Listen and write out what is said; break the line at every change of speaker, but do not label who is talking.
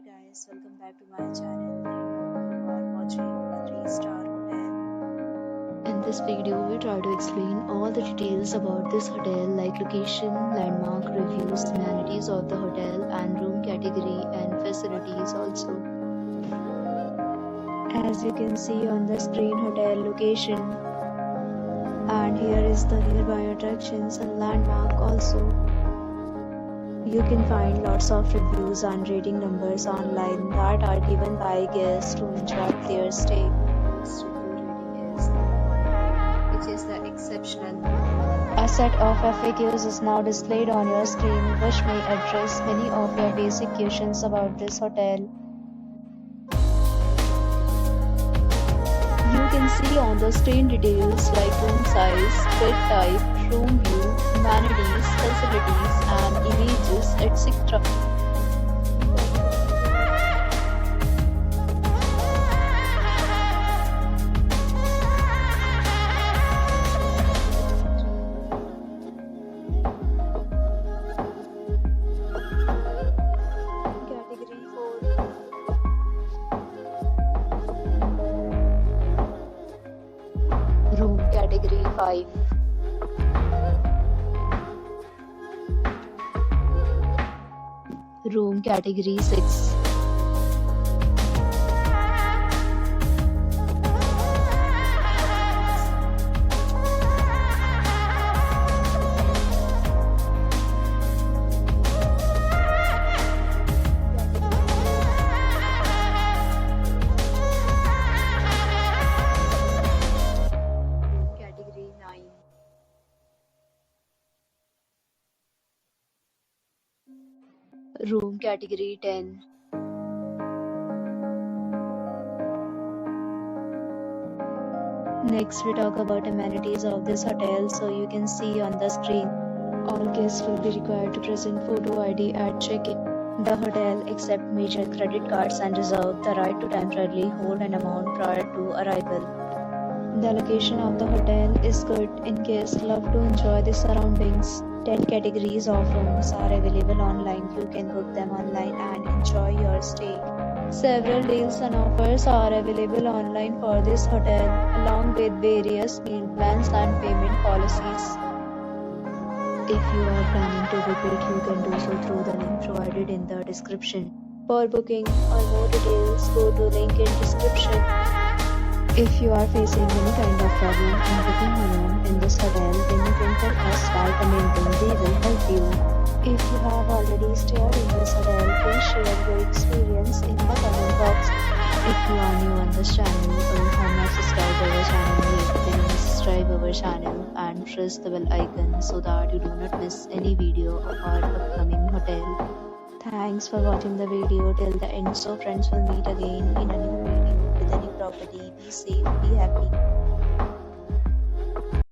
guys, welcome back to my channel. And now you are watching a 3-star hotel.
In this video, we try to explain all the details about this hotel like location, landmark, reviews, amenities of the hotel and room category and facilities also.
As you can see on the screen, hotel location. And here is the nearby attractions and landmark also. You can find lots of reviews and rating numbers online that are given by guests to enjoy their stay.
Its review rating is 9.5, which is the exceptional.
A set of FAQs is now displayed on your screen, which may address many of your basic questions about this hotel. You can see on the screen details like room size, bed type, room view, amenities, facilities, and images, etc. Category 4.
Room category 5. Room category 6. Category 9. Room category 10.
Next, we talk about amenities of this hotel. So you can see on the screen, all guests will be required to present photo ID at check-in. The hotel accepts major credit cards and reserves the right to temporarily hold an amount prior to arrival. The location of the hotel is good in case love to enjoy the surroundings. 10 categories of rooms are available online. You can book them online and enjoy your stay. Several deals and offers are available online for this hotel, along with various meal plans and payment policies.
If you are planning to book it, you can do so through the link provided in the description.
For booking or more details, go to link in description. If you are facing any kind of problem in booking a room in this hotel, then you can tell us by commenting. We will help you. If you have already stayed in this hotel, please share your experience in the comment box.
If you are new on this channel or have not subscribed our channel yet, then subscribe our channel and press the bell icon so that you do not miss any video of our upcoming hotel.
Thanks for watching the video till the end. So friends, will meet again in a new video with a new property. Be safe, be happy.